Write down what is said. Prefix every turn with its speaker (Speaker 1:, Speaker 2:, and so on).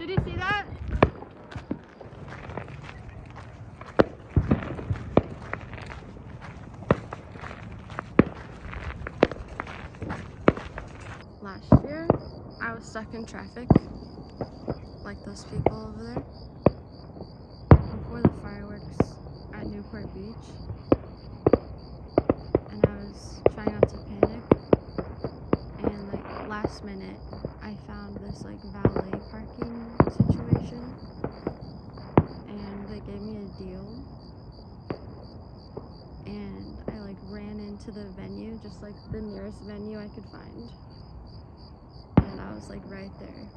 Speaker 1: Did you see that? Last year, I was stuck in traffic, like those people over there, before the fireworks at Newport Beach, and I was trying not to panic, and like last minute, I found this like valet parking situation, and they gave me a deal, and I like ran into the venue, just like the nearest venue I could find. And I was like right there.